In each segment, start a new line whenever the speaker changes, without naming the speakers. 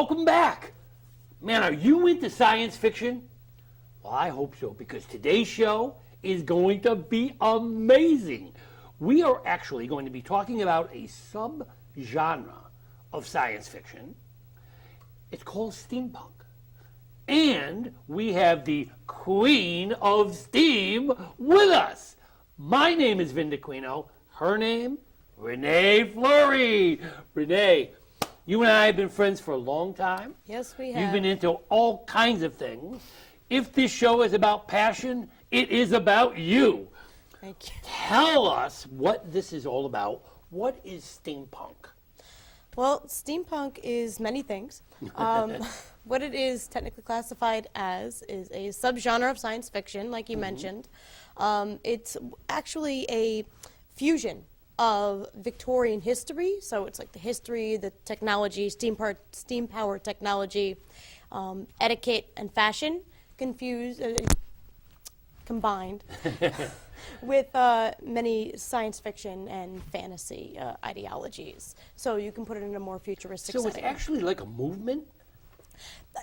Welcome back. Man, are you into science fiction? Well, I hope so, because today's show is going to be amazing. We are actually going to be talking about a sub-genre of science fiction. It's called steampunk. And we have the Queen of Steam with us. My name is Vin Dacquino. Her name, Renee Fleury. Renee, you and I have been friends for a long time.
Yes, we have.
You've been into all kinds of things. If this show is about passion, it is about you.
Thank you.
Tell us what this is all about. What is steampunk?
Well, steampunk is many things. What it is technically classified as is a subgenre of science fiction, like you mentioned. It's actually a fusion of Victorian history, so it's like the history, the technology, steam-powered technology, etiquette, and fashion combined with many science fiction and fantasy ideologies. So you can put it in a more futuristic setting.
So it's actually like a movement?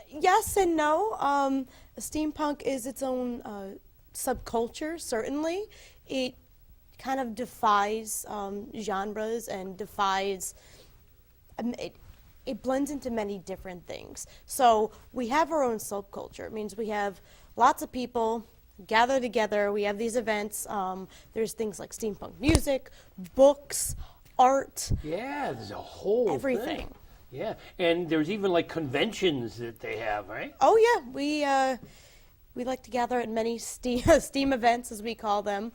Yes and no. Steampunk is its own subculture, certainly. It kind of defies genres and defies... It blends into many different things. So we have our own subculture. It means we have lots of people gather together. We have these events. There's things like steampunk music, books, art.
Yeah, there's a whole
everything.
Thing. Yeah, and there's even like conventions that they have, right?
Oh yeah, we like to gather at many steam events, as we call them.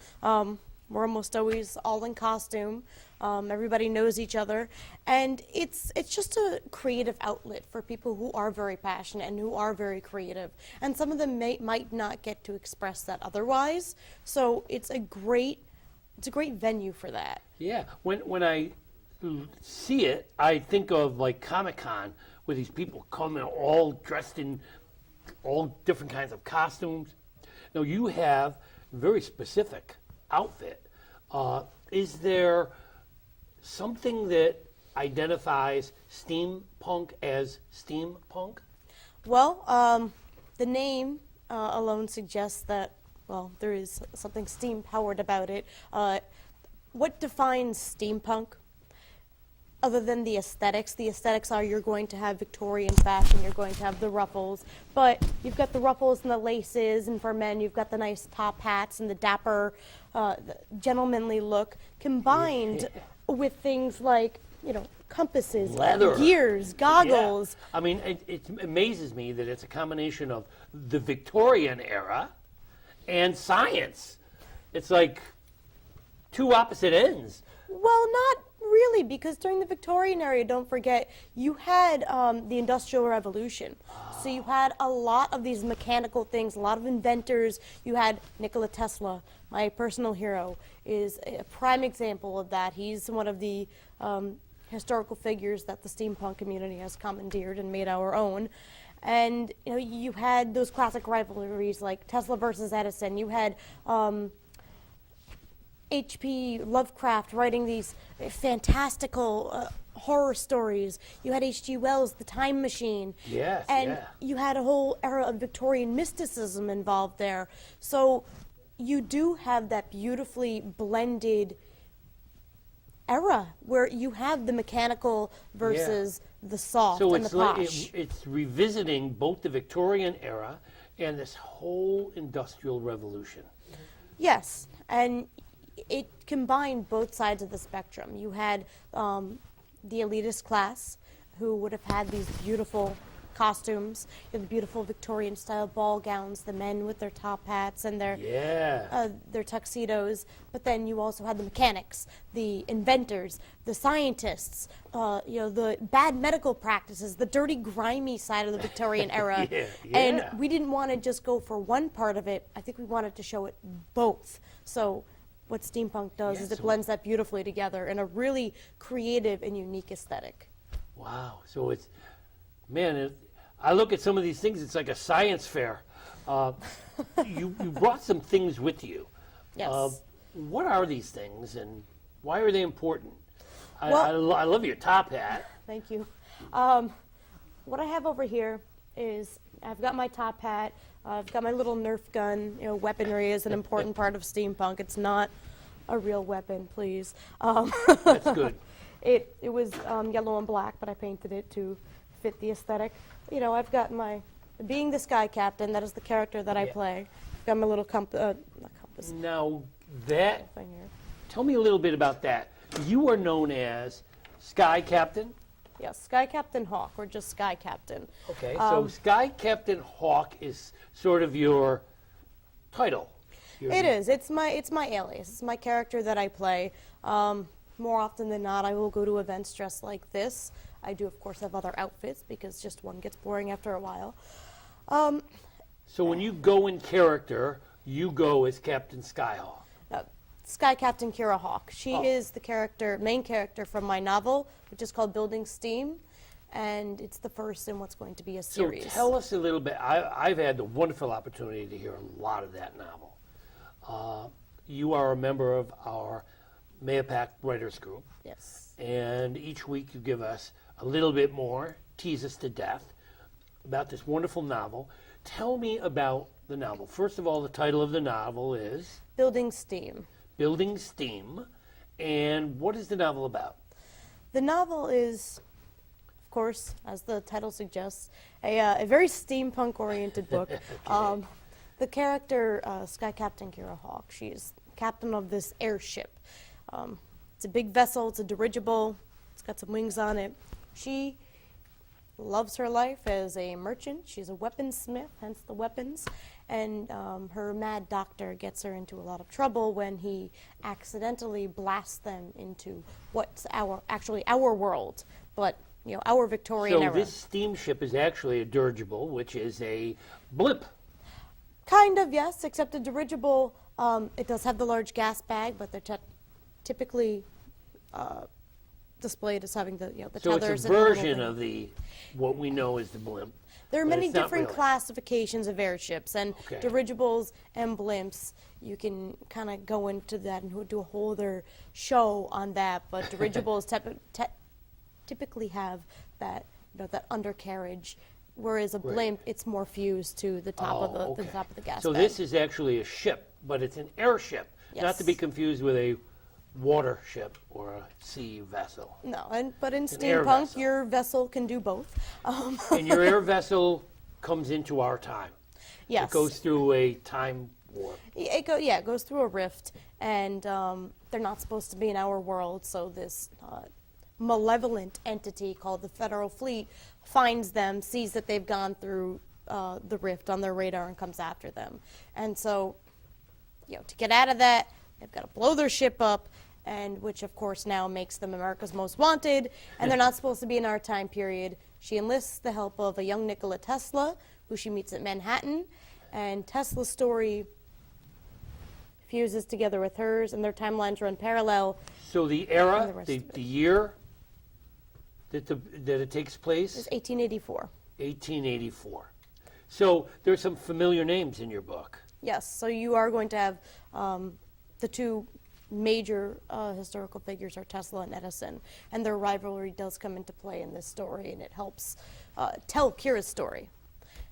We're almost always all in costume. Everybody knows each other, and it's just a creative outlet for people who are very passionate and who are very creative. And some of them might not get to express that otherwise. So it's a great venue for that.
Yeah, when I see it, I think of like Comic-Con, where these people come in all dressed in all different kinds of costumes. Now you have a very specific outfit. Is there something that identifies steampunk as steampunk?
Well, the name alone suggests that, well, there is something steam-powered about it. What defines steampunk? Other than the aesthetics are you're going to have Victorian fashion, you're going to have the ruffles, but you've got the ruffles and the laces, and for men you've got the nice top hats and the dapper, the gentlemanly look, combined with things like, compasses,
leather,
gears, goggles.
Yeah. I mean, it amazes me that it's a combination of the Victorian era and science. It's like two opposite ends.
Well, not really, because during the Victorian era, don't forget, you had the Industrial Revolution. So you had a lot of these mechanical things, a lot of inventors. You had Nikola Tesla, my personal hero, is a prime example of that. He's one of the historical figures that the steampunk community has commandeered and made our own. And you had those classic rivalries like Tesla versus Edison. You had H.P. Lovecraft writing these fantastical horror stories. You had H.G. Wells, The Time Machine.
Yes,
and you had a whole era of Victorian mysticism involved there. So you do have that beautifully blended era where you have the mechanical versus the soft and the posh.
It's revisiting both the Victorian era and this whole Industrial Revolution.
Yes, and it combined both sides of the spectrum. You had the elitist class who would have had these beautiful costumes, the beautiful Victorian-style ball gowns, the men with their top hats and their tuxedos. But then you also had the mechanics, the inventors, the scientists, the bad medical practices, the dirty, grimy side of the Victorian era. And we didn't want to just go for one part of it. I think we wanted to show it both. So what steampunk does is it blends that beautifully together in a really creative and unique aesthetic.
Wow. So it's, man, I look at some of these things, it's like a science fair. You brought some things with you.
Yes.
What are these things and why are they important?
Well,
I love your top hat.
Thank you. what I have over here is I've got my top hat. I've got my little Nerf gun. You know, weaponry is an important part of steampunk. It's not a real weapon, please.
That's good.
It was yellow and black, but I painted it to fit the aesthetic. You know, I've got my, being the Sky Captain, that is the character that I play. I've got my little not compass
Now, that,
thing here.
tell me a little bit about that. You are known as Sky Captain?
Yes, Sky Captain Hawk, or just Sky Captain.
Okay, so Sky Captain Hawk is sort of your title.
It is. It's my alias. It's my character that I play. More often than not, I will go to events dressed like this. I do, of course, have other outfits because just one gets boring after a while.
So when you go in character, you go as Captain Skyhawk.
Sky Captain Kira Hawk. She is the main character from my novel, which is called Building Steam, and it's the first in what's going to be a series.
So tell us a little bit. I've had the wonderful opportunity to hear a lot of that novel. You are a member of our Mayapack Writers Group.
Yes.
And each week you give us a little bit more, tease us to death, about this wonderful novel. Tell me about the novel. First of all, the title of the novel is?
Building Steam.
Building Steam. And what is the novel about?
The novel is, of course, as the title suggests, a very steampunk-oriented book.
Okay.
The character, Sky Captain Kira Hawk, she's captain of this airship. It's a big vessel, it's a dirigible, it's got some wings on it. She loves her life as a merchant. She's a weaponsmith, hence the weapons. And her mad doctor gets her into a lot of trouble when he accidentally blasts them into what's actually our world, but you know, our Victorian era.
So this steamship is actually a dirigible, which is a blimp.
Kind of, yes, except a dirigible, it does have the large gas bag, but they're typically displayed as having the the
So
tethers.
it's a version of what we know as the blimp.
There are
but
many
it's not
different
really.
classifications of airships, and
Okay.
dirigibles and blimps, you can kind of go into that and do a whole other show on that, but dirigibles typically have that, that undercarriage, whereas a blimp, it's more fused to the top of the top of the gas
So
bag.
this is actually a ship, but it's an airship, not to be
Yes.
confused with a water ship or a sea vessel.
No, but in
an air
steampunk,
vessel.
your vessel can do both.
And your air vessel comes into our time.
Yes.
It goes through a time warp.
It goes through a rift, and they're not supposed to be in our world, so this malevolent entity called the Federal Fleet finds them, sees that they've gone through the rift on their radar, and comes after them. And so, to get out of that, they've got to blow their ship up, and which of course now makes them America's Most Wanted, and they're not supposed to be in our time period. She enlists the help of a young Nikola Tesla, who she meets at Manhattan, and Tesla's story fuses together with hers, and their timelines run parallel.
So the
And
era,
the rest
the,
of it.
the year that it takes place,
It's 1884.
1884. So there's some familiar names in your book.
Yes, so you are going to have the two major historical figures are Tesla and Edison, and their rivalry does come into play in this story, and it helps tell Kira's story,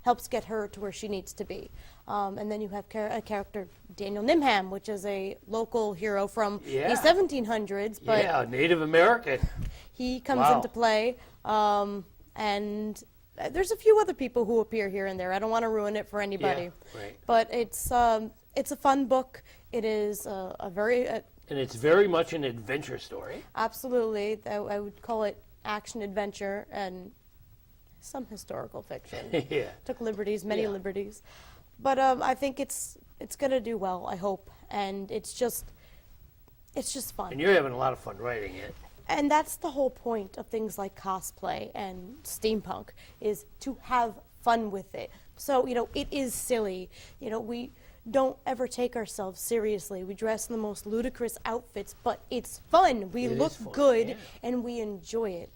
helps get her to where she needs to be. And then you have a character, Daniel Nimham, which is a local hero from the 1700s, but
Yeah, Native American.
he comes
Wow.
into play, and there's a few other people who appear here and there. I don't want to ruin it for anybody.
Yeah, right.
But it's a fun book. It is a very
And it's very much an adventure story.
absolutely. I would call it action adventure and some historical fiction.
Yeah.
Took liberties, many
Yeah.
liberties, but I think it's gonna do well. I hope, and it's just fun.
And you're having a lot of fun writing it.
And that's the whole point of things like cosplay and steampunk, is to have fun with it. So, it is silly. We don't ever take ourselves seriously. We dress in the most ludicrous outfits, but it's fun. We
It
look
is fun,
good,
yeah.
and we enjoy it.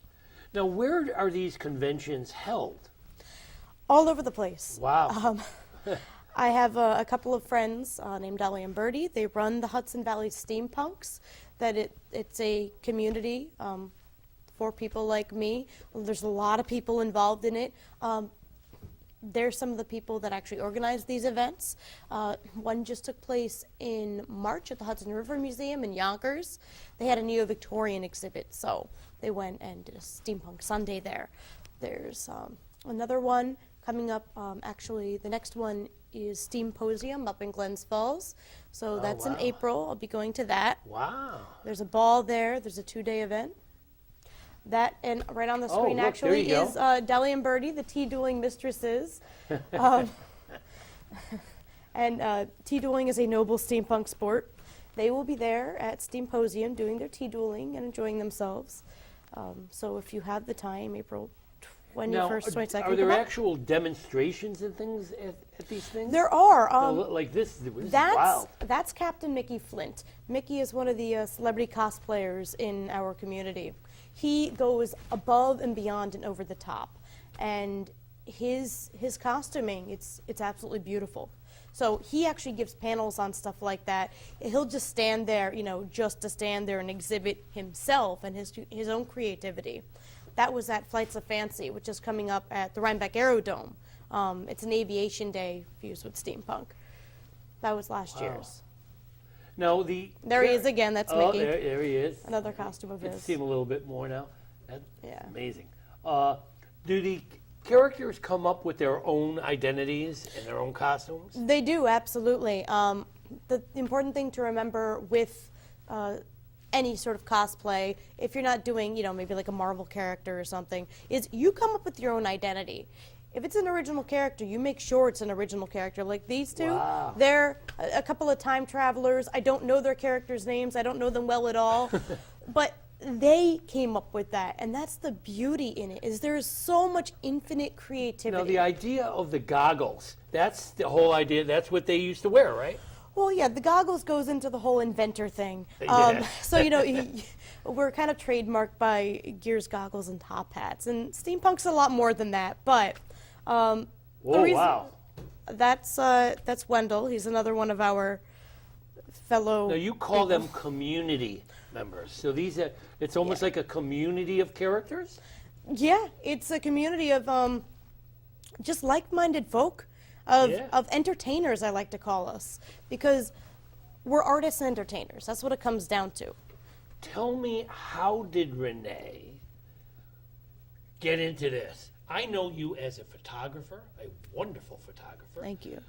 Now, where are these conventions held?
All over the place.
Wow.
I have a couple of friends named Dolly and Birdie. They run the Hudson Valley Steampunks. It's a community for people like me. There's a lot of people involved in it. There's some of the people that actually organize these events. One just took place in March at the Hudson River Museum in Yonkers. They had a Neo-Victorian exhibit, so they went and did a Steampunk Sunday there. There's another one coming up. Actually, the next one is Steamposium up in Glens Falls. So that's in April. I'll be going to that.
Wow.
There's a ball there. There's a 2-day event. That, and right on the screen
look,
actually
there you
is Deli and Birdie, the tea dueling mistresses. And tea dueling is a noble steampunk sport. They will be there at Steamposium doing their tea dueling and enjoying themselves. So if you have the time, April 21st,
Now,
22nd.
are there actual demonstrations and things at these things?
There are.
Like this is wild.
That's Captain Mickey Flint. Mickey is one of the celebrity cosplayers in our community. He goes above and beyond and over the top, and his costuming, it's absolutely beautiful. So he actually gives panels on stuff like that. He'll just stand there, just to stand there and exhibit himself and his own creativity. That was at Flights of Fancy, which is coming up at the Rhinebeck Aerodome. It's an aviation day fused with steampunk. That was last year's.
No,
there he is again. That's Mickey.
There he is.
Another costume of
You can
his.
see him a little bit more now. That's
Yeah.
amazing. Do the characters come up with their own identities and their own costumes?
They do, absolutely. The important thing to remember with any sort of cosplay, if you're not doing, maybe like a Marvel character or something, is you come up with your own identity. If it's an original character, you make sure it's an original character. Like these two,
Wow.
they're a couple of time travelers. I don't know their characters' names. I don't know them well at all. But they came up with that, and that's the beauty in it, is there's so much infinite creativity.
Now, the idea of the goggles, that's the whole idea. That's what they used to wear, right?
Well, yeah, the goggles goes into the whole inventor thing.
Yeah.
So, we're kind of trademarked by Gears goggles and top hats, and Steampunk's a lot more than that, but
Whoa, wow.
That's Wendell. He's another one of our fellow.
Now, you call them community members. So it's almost like a community of characters?
Yeah, it's a community of just like-minded folk, of entertainers, I like to call us, because we're artists and entertainers. That's what it comes down to.
Tell me, how did Renee get into this? I know you as a photographer, a wonderful photographer.
Thank you.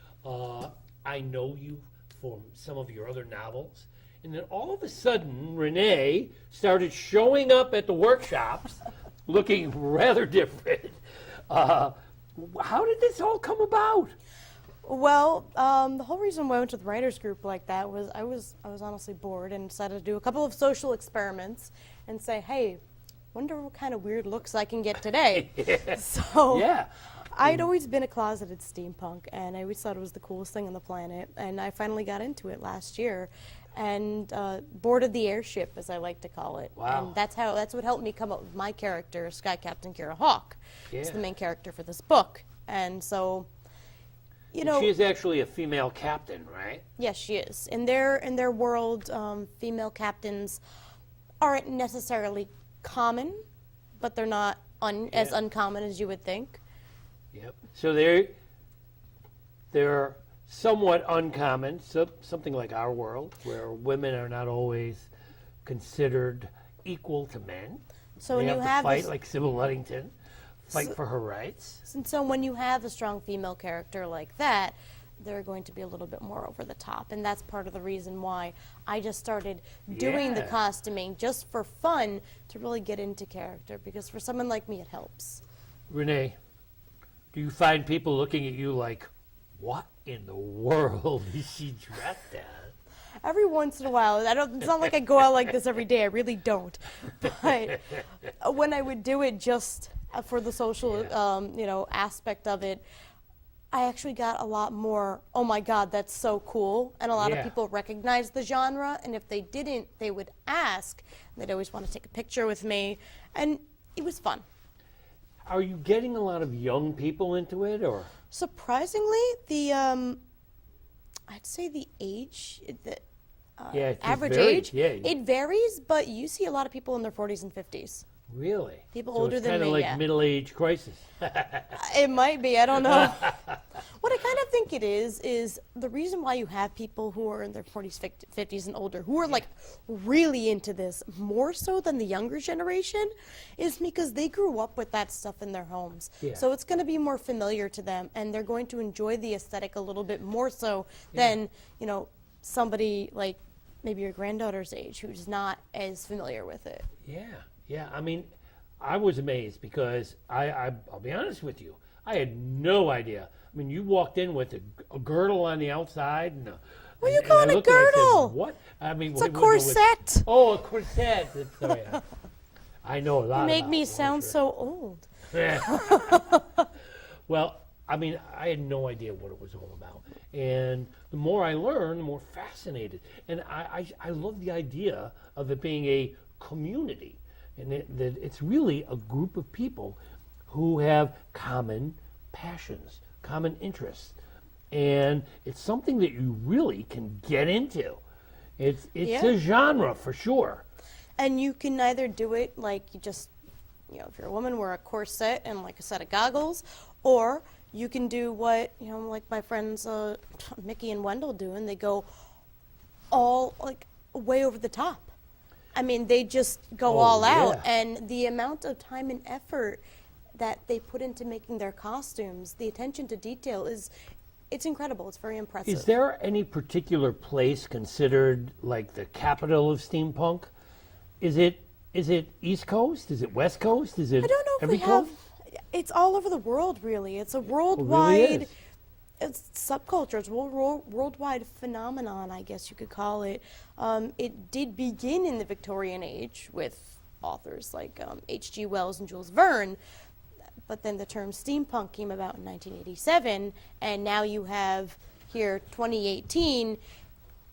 I know you from some of your other novels. And then all of a sudden, Renee started showing up at the workshops looking rather different. How did this all come about?
Well, the whole reason why I went to the writers group like that was I was honestly bored and decided to do a couple of social experiments and say, hey, wonder what kind of weird looks I can get today. So
Yeah.
I'd always been a closeted steampunk, and I always thought it was the coolest thing on the planet, and I finally got into it last year and boarded the airship, as I like to call it.
Wow.
And that's what helped me come up with my character, Sky Captain Kira Hawk. It's the
Yeah.
main character for this book. And so,
She is actually a female captain, right?
yes, she is. In their world, female captains aren't necessarily common, but they're not as uncommon as you would think.
Yep. So they're somewhat uncommon, something like our world, where women are not always considered equal to men.
So
they
when
have
you
to
have
fight
this,
like Sybil Luddington, fight for her rights.
and so when you have a strong female character like that, they're going to be a little bit more over the top, and that's part of the reason why I just started doing the
Yeah.
costuming just for fun to really get into character, because for someone like me it helps.
Renee, do you find people looking at you like, what in the world is she dressed as?
Every once in a while, it's not like I go out like this every day, I really don't. But when I would do it just for the social, aspect of it, I actually got a lot more, oh my God, that's so cool. And a lot of
Yeah.
people recognized the genre, and if they didn't, they would ask. They'd always want to take a picture with me, and it was fun.
Are you getting a lot of young people into it, or?
Surprisingly, I'd say the age,
Yeah, it
average
varies,
age,
yeah.
it varies, but you see a lot of people in their 40s and 50s.
Really?
People
so
older
it's
than
kind of
me,
like
yeah.
middle-age crisis.
It might be, I don't know. What I kind of think it is the reason why you have people who are in their 40s, 50s and older who are like really into this more so than the younger generation is because they grew up with that stuff in their homes.
Yeah.
So it's going to be more familiar to them and they're going to enjoy the aesthetic a little bit more so than, you know, somebody like maybe your granddaughter's age who's not as familiar with it.
Yeah. I mean, I was amazed because I'll be honest with you. I had no idea. I mean, you walked in with a girdle on the outside. And
What are you calling a girdle?
What? I mean,
It's a corset.
A corset. Sorry, I know a lot.
You make
about
me
it,
sound
sure.
so old.
Well, I mean, I had no idea what it was all about. And the more I learned, the more fascinated. And I love the idea of it being a community. And that it's really a group of people who have common passions, common interests. And it's something that you really can get into. It's a genre for sure.
And you can either do it like you just, you know, if you're a woman, wear a corset and like a set of goggles, or you can do what, you know, like my friends Mickey and Wendell do, and they go all like way over the top. I mean, they just go all out, and the amount of time and effort that they put into making their costumes, the attention to detail it's incredible. It's very impressive.
Is there any particular place considered like the capital of steampunk? Is it East Coast? Is it West Coast? Is it
I don't know if
every
we have.
coast?
It's all over the world, really. It's a
It really
worldwide.
is.
It's subculture. It's a worldwide phenomenon, I guess you could call it. It did begin in the Victorian age with authors like H.G. Wells and Jules Verne, but then the term steampunk came about in 1987, and now you have here 2018.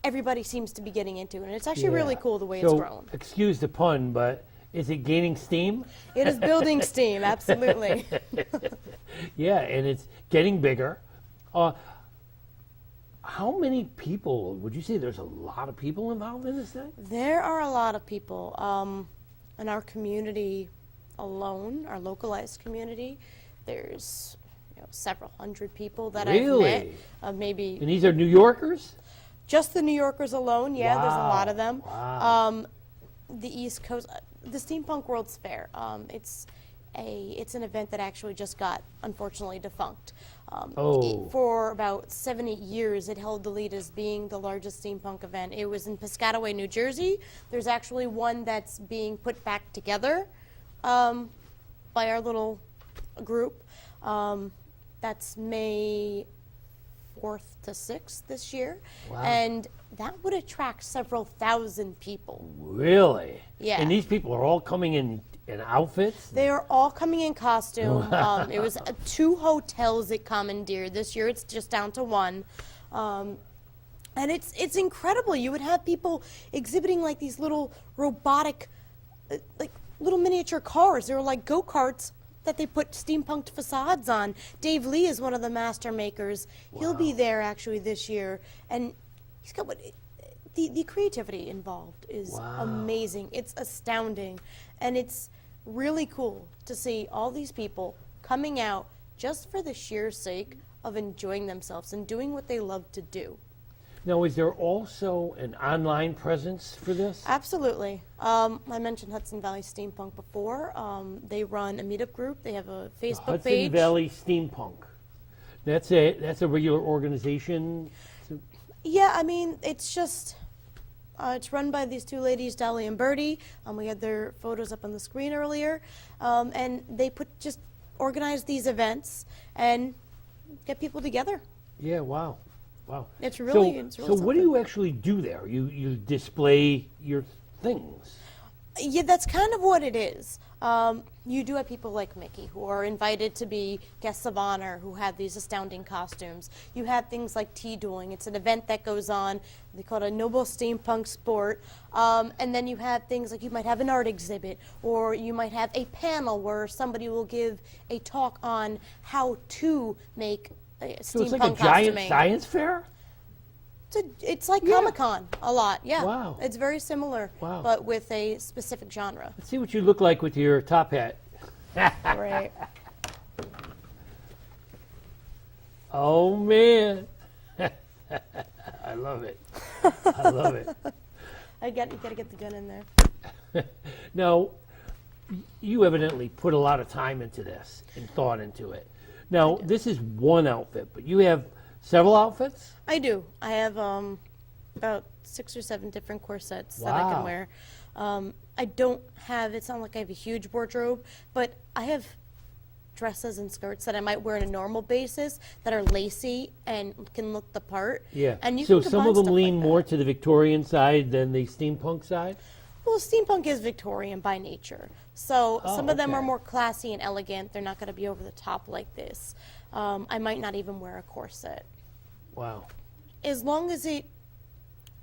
Everybody seems to be getting into it, and it's actually really cool the way it's grown.
Excuse the pun, but is it gaining steam?
It is building steam, absolutely.
Yeah, and it's getting bigger. How many people, would you say there's a lot of people involved in this thing?
There are a lot of people. In our community alone, our localized community, there's several hundred people that I've met. Maybe
And these are New Yorkers?
just the New Yorkers alone, there's a lot of them.
Wow.
The East Coast, the Steampunk World's Fair, it's an event that actually just got, unfortunately, defunct. For about 7-8 years, it held the lead as being the largest steampunk event. It was in Piscataway, New Jersey. There's actually one that's being put back together by our little group. That's May 4th to 6th this year.
Wow.
And that would attract several thousand people.
Really?
Yeah.
And these people are all coming in outfits?
They are all coming in costume. It was 2 hotels that commandeered. This year it's just down to 1. And it's incredible. You would have people exhibiting like these little robotic, like little miniature cars. They were like go-karts that they put steampunked facades on. Dave Lee is one of the master makers. Wow. He'll be there actually this year. And he's got the creativity involved is amazing. It's astounding. And it's really cool to see all these people coming out just for the sheer sake of enjoying themselves and doing what they love to do.
Now, is there also an online presence for this?
Absolutely. I mentioned Hudson Valley Steampunk before. They run a meetup group. They have a Facebook page.
Hudson Valley Steampunk. That's a regular organization?
Yeah, I mean, it's just, it's run by these 2 ladies, Dolly and Birdie. We had their photos up on the screen earlier. And they just organize these events and get people together.
Yeah, wow. Wow.
It's really
so what do you actually do there? You display your things?
Yeah, that's kind of what it is. You do have people like Mickey who are invited to be guests of honor who have these astounding costumes. You have things like tea dueling. It's an event that goes on. They call it a noble steampunk sport. And then you have things like you might have an art exhibit, or you might have a panel where somebody will give a talk on how to make
So
steampunk
it's like a
costuming.
giant science fair?
It's like
Yeah.
Comic-Con a lot, yeah.
Wow.
It's very similar,
Wow.
but with a specific genre.
Let's see what you look like with your top hat.
Right.
Oh, man. I love it. I love it.
You gotta get the gun in there.
Now, you evidently put a lot of time into this and thought into it. Now, this is one outfit, but you have several outfits?
I do. I have about 6 or 7 different corsets that I can
Wow.
wear. I don't have, it's not like I have a huge wardrobe, but I have dresses and skirts that I might wear on a normal basis that are lacy and can look the part.
Yeah.
And you
So
can
some
combine
of them
stuff
lean
like
more
that.
to the Victorian side than the steampunk side?
Well, steampunk is Victorian by nature. So
Oh,
some of them are
okay.
more classy and elegant. They're not going to be over the top like this. I might not even wear a corset.
Wow.
As long as it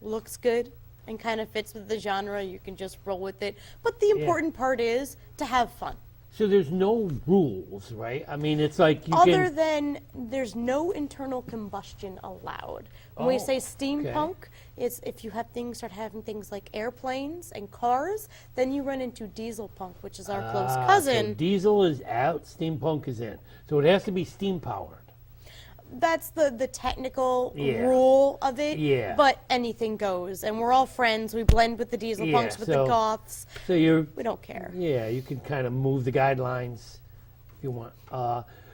looks good and kind of fits with the genre, you can just roll with it. But the important part is to have fun.
So there's no rules, right? I mean, it's like you
Other
can...
than there's no internal combustion allowed. When we
Oh,
say steampunk, it's if you have things start having things like airplanes and cars, then you run into diesel punk, which is our close
So
cousin.
diesel is out, steampunk is in. So it has to be steam powered.
That's the technical
Yeah.
rule of it.
Yeah.
But anything goes, and we're all friends. We blend with the diesel
Yeah,
punks, with
so-
the goths.
So you're...
We don't care.
Yeah, you can kind of move the guidelines if you want.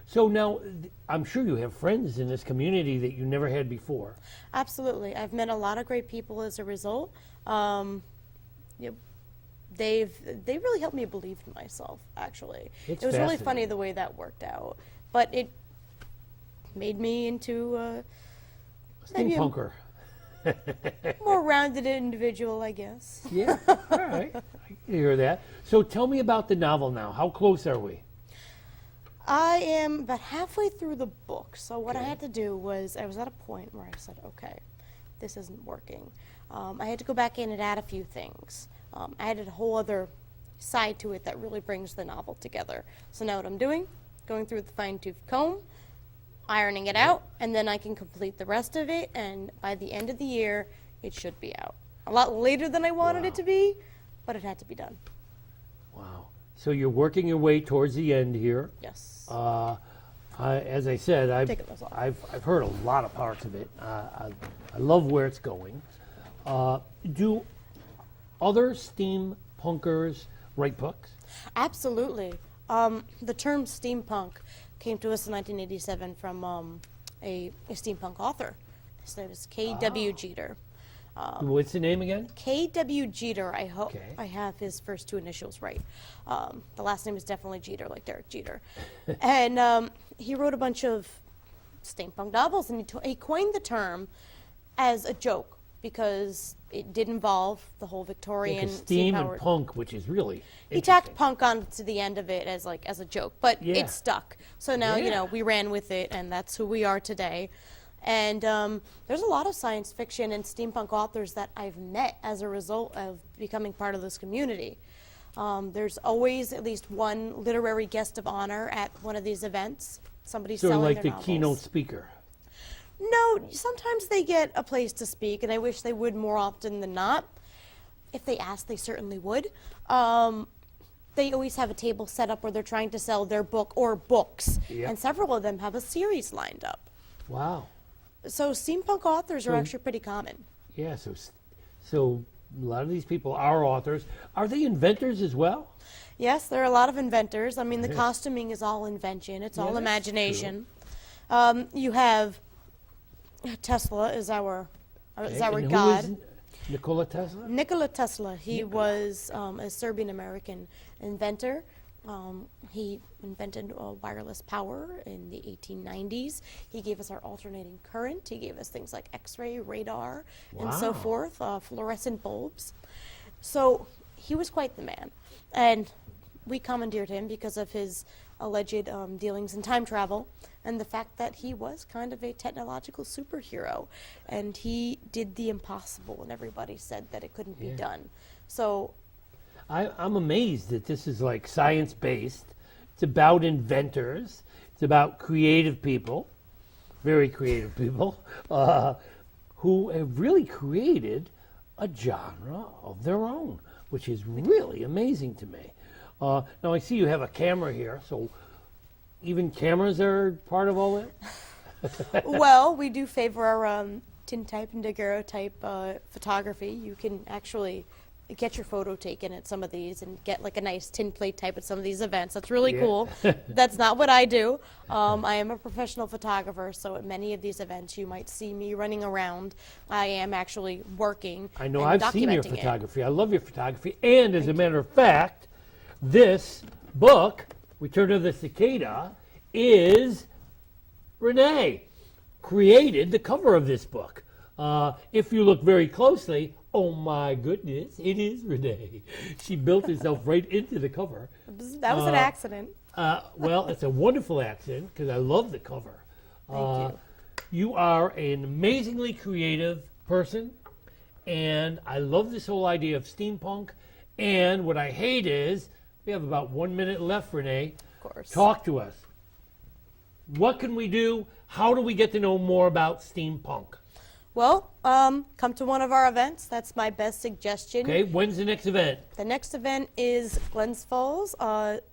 So now, I'm sure you have friends in this community that you never had before.
Absolutely. I've met a lot of great people as a result. You know, they really helped me believe in myself, actually.
It's
It was really funny
fascinating.
the way that worked out. But it made me into maybe a
Steampunker.
more rounded individual, I guess.
Yeah, all right. I can hear that. So tell me about the novel now. How close are we?
I am about halfway through the book. So what I
Okay.
had to do was, I was at a point where I said, okay, this isn't working. I had to go back in and add a few things. I added a whole other side to it that really brings the novel together. So now what I'm doing, going through with the fine-tooth comb, ironing it out, and then I can complete the rest of it, and by the end of the year, it should be out. A lot later than I wanted it to be, but it had to be done.
Wow. So you're working your way towards the end here.
Yes.
As I said,
Take it, that's all.
I've heard a lot of parts of it. I love where it's going. Do other steampunkers write books?
Absolutely. The term steampunk came to us in 1987 from a steampunk author. His name is K.W. Jeter.
What's the name again?
K.W. Jeter, I hope
Okay.
I have his first 2 initials right. The last name is definitely Jeter, like Derek Jeter. And he wrote a bunch of steampunk novels, and he coined the term as a joke because it did involve the whole Victorian
Because steam and
steam-powered-
punk, which is really
He tacked
interesting.
punk on to the end of it as a joke, but
Yeah.
it stuck. So now
Yeah.
we ran with it, and that's who we are today. And there's a lot of science fiction and steampunk authors that I've met as a result of becoming part of this community. There's always at least one literary guest of honor at one of these events. Somebody's
Sort of
selling
like
their
the
novels.
keynote speaker.
No, sometimes they get a place to speak, and I wish they would more often than not. If they asked, they certainly would. They always have a table set up where they're trying to sell their book or books,
Yep.
and several of them have a series lined up.
Wow.
So steampunk authors are
So-
actually pretty common.
Yeah, so a lot of these people are authors. Are they inventors as well?
Yes, there are a lot of inventors. I mean, the costuming is all invention. It's
Yeah,
all
that's
imagination. You have Tesla is our
And who
god.
is Nikola Tesla?
Nikola Tesla, he was a Serbian-American inventor. He invented wireless power in the 1890s. He gave us our alternating current. He gave us things like X-ray, radar, and so
Wow.
forth, fluorescent bulbs. So he was quite the man. And we commandeered him because of his alleged dealings in time travel and the fact that he was kind of a technological superhero. And he did the impossible, and everybody said that it couldn't be
Yeah.
done. So
I'm amazed that this is like science-based. It's about inventors. It's about creative people, very creative people, who have really created a genre of their own, which is really amazing to me. Now I see you have a camera here, so even cameras are part of all that?
Well, we do favor our tintype and daguerreotype photography. You can actually get your photo taken at some of these and get like a nice tin plate type at some of these events. That's really cool. That's not what I do. I am a professional photographer, so at many of these events you might see me running around. I am actually working.
I know,
and
I've seen your
documenting it.
photography. I love your photography. And as a matter of fact, this book, Return of the Cicada, is Renee created the cover of this book. If you look very closely, oh my goodness, it is Renee. She built herself right into the cover.
That was an accident.
Well, it's a wonderful accident because I love the cover.
Thank you.
You are an amazingly creative person, and I love this whole idea of steampunk. And what I hate is, we have about 1 minute left, Renee.
Of course.
Talk to us. What can we do? How do we get to know more about steampunk?
Well, come to one of our events. That's my best suggestion.
Okay, when's the next event?
The next event is Glens Falls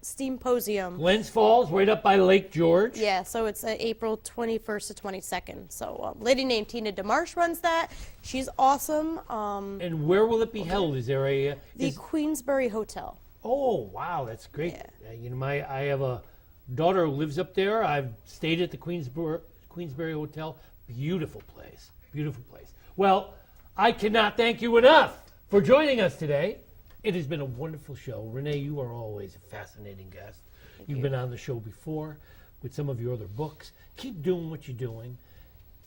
Steamposium.
Glens Falls, right up by Lake George.
Yeah, so it's April 21st to 22nd. So a lady named Tina DeMarsh runs that. She's awesome.
And where will it be held? Is there a...
The Queensbury Hotel.
Oh, wow, that's great.
Yeah.
You know, I have a daughter who lives up there. I've stayed at the Queensbury Hotel. Beautiful place. Beautiful place. Well, I cannot thank you enough for joining us today. It has been a wonderful show. Renee, you are always a fascinating guest. You've been on the show before with some of your other books. Keep doing what you're doing.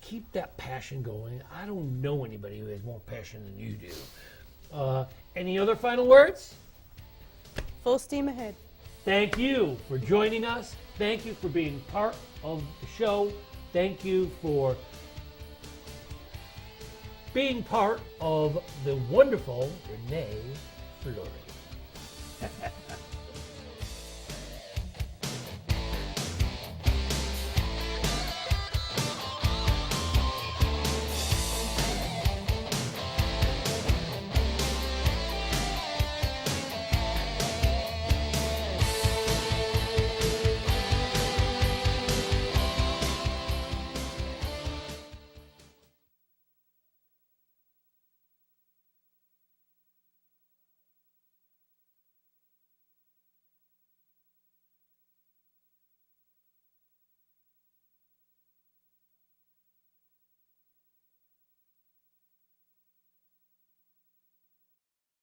Keep that passion going. I don't know anybody who has more passion than you do. Any other final words?
Full steam ahead.
Thank you for joining us. Thank you for being part of the show. Thank you for being part of the wonderful Renee Fleury.